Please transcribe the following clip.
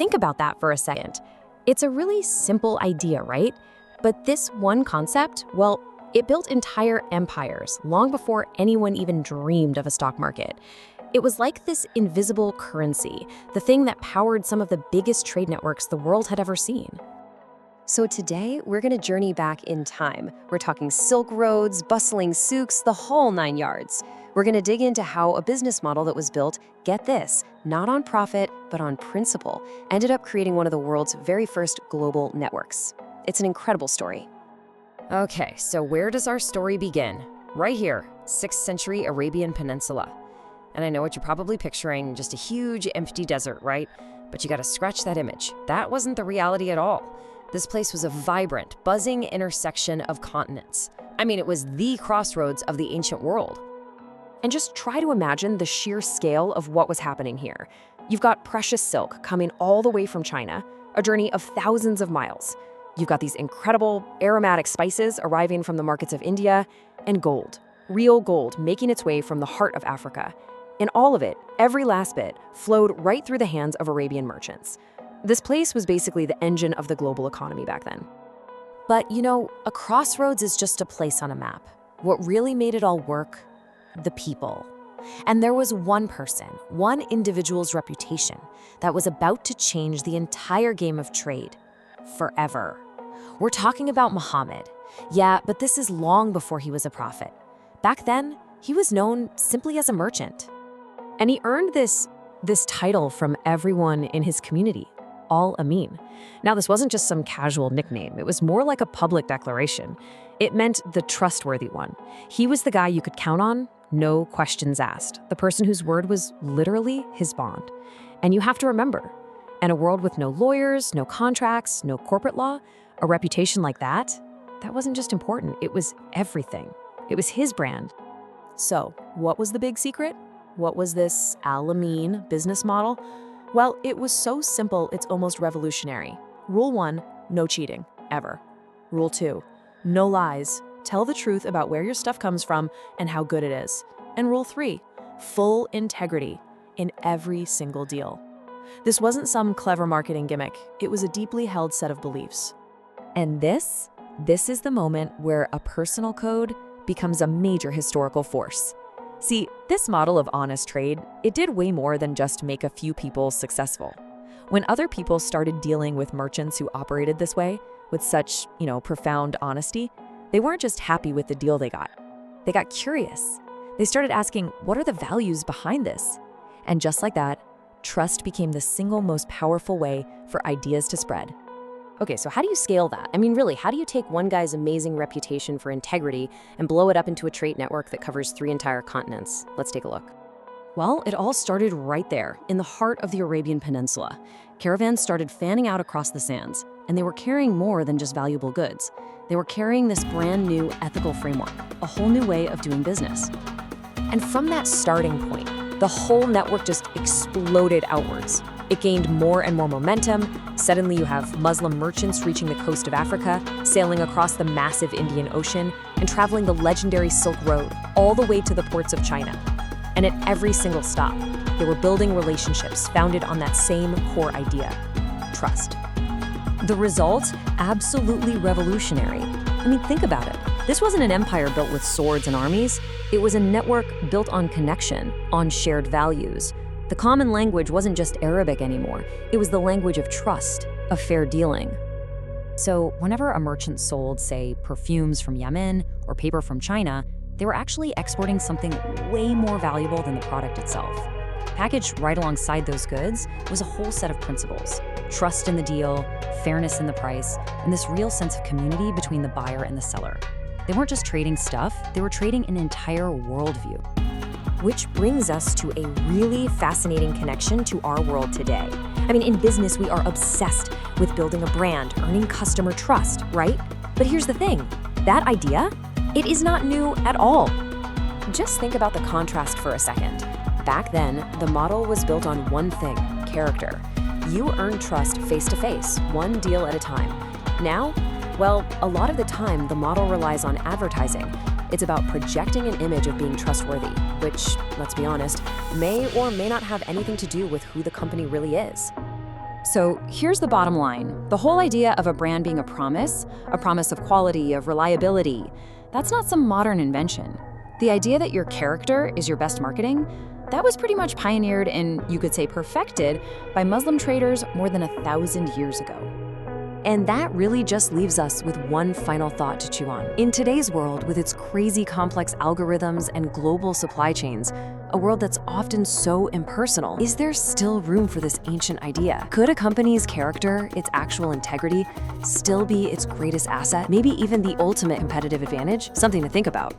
think about that for a second. It's a really simple idea, right? But this one concept, well, it built entire empires long before anyone even dreamed of a stock market. It was like this invisible currency, the thing that powered some of the biggest trade networks the world had ever seen. So today, we're going to journey back in time. We're talking Silk Roads, bustling souks, the whole 9 yards. We're going to dig into how a business model that was built, get this, not on profit, but on principle, ended up creating one of the world's very first global networks. It's an incredible story. Okay, so where does our story begin? Right here, 6th century Arabian Peninsula. And I know what you're probably picturing, just a huge empty desert, right? But you gotta scratch that image. That wasn't the reality at all. This place was a vibrant, buzzing intersection of continents. I mean, it was the crossroads of the ancient world. And just try to imagine the sheer scale of what was happening here. You've got precious silk coming all the way from China, a journey of thousands of miles. You've got these incredible aromatic spices arriving from the markets of India, and gold, real gold, making its way from the heart of Africa. And all of it, every last bit, flowed right through the hands of Arabian merchants. This place was basically the engine of the global economy back then. But, you know, a crossroads is just a place on a map. What really made it all work? The people. And there was one person, one individual's reputation, that was about to change the entire game of trade. Forever. We're talking about Muhammad. Yeah, but this is long before he was a prophet. Back then, he was known simply as a merchant. And he earned this title from everyone in his community, Al-Amin. Now, this wasn't just some casual nickname. It was more like a public declaration. It meant the trustworthy one. He was the guy you could count on, no questions asked. The person whose word was literally his bond. And you have to remember, in a world with no lawyers, no contracts, no corporate law, a reputation like that wasn't just important, it was everything. It was his brand. So, what was the big secret? What was this Al-Amin business model? Well, it was so simple, it's almost revolutionary. Rule 1, no cheating, ever. Rule 2, no lies. Tell the truth about where your stuff comes from and how good it is. And Rule 3, full integrity in every single deal. This wasn't some clever marketing gimmick. It was a deeply held set of beliefs. And this is the moment where a personal code becomes a major historical force. See, this model of honest trade, it did way more than just make a few people successful. When other people started dealing with merchants who operated this way, with such, profound honesty, they weren't just happy with the deal they got. They got curious. They started asking, what are the values behind this? And just like that, trust became the single most powerful way for ideas to spread. Okay, so how do you scale that? I mean, really, how do you take one guy's amazing reputation for integrity and blow it up into a trade network that covers 3 entire continents? Let's take a look. Well, it all started right there, in the heart of the Arabian Peninsula. Caravans started fanning out across the sands, and they were carrying more than just valuable goods. They were carrying this brand new ethical framework, a whole new way of doing business. And from that starting point, the whole network just exploded outwards. It gained more and more momentum. Suddenly you have Muslim merchants reaching the coast of Africa, sailing across the massive Indian Ocean, and traveling the legendary Silk Road all the way to the ports of China. And at every single stop, they were building relationships founded on that same core idea, trust. The result? Absolutely revolutionary. I mean, think about it. This wasn't an empire built with swords and armies. It was a network built on connection, on shared values. The common language wasn't just Arabic anymore. It was the language of trust, of fair dealing. So whenever a merchant sold, say, perfumes from Yemen or paper from China, they were actually exporting something way more valuable than the product itself. Packaged right alongside those goods was a whole set of principles: trust in the deal, fairness in the price, and this real sense of community between the buyer and the seller. They weren't just trading stuff, they were trading an entire worldview. Which brings us to a really fascinating connection to our world today. I mean, in business, we are obsessed with building a brand, earning customer trust, right? But here's the thing, that idea, it is not new at all. Just think about the contrast for a second. Back then, the model was built on one thing, character. You earn trust face to face, one deal at a time. Now, well, a lot of the time, the model relies on advertising. It's about projecting an image of being trustworthy, which, let's be honest, may or may not have anything to do with who the company really is. So here's the bottom line. The whole idea of a brand being a promise of quality, of reliability, that's not some modern invention. The idea that your character is your best marketing, that was pretty much pioneered and, you could say, perfected by Muslim traders more than 1,000 years ago. And that really just leaves us with one final thought to chew on. In today's world, with its crazy complex algorithms and global supply chains, a world that's often so impersonal, is there still room for this ancient idea? Could a company's character, its actual integrity, still be its greatest asset? Maybe even the ultimate competitive advantage? Something to think about.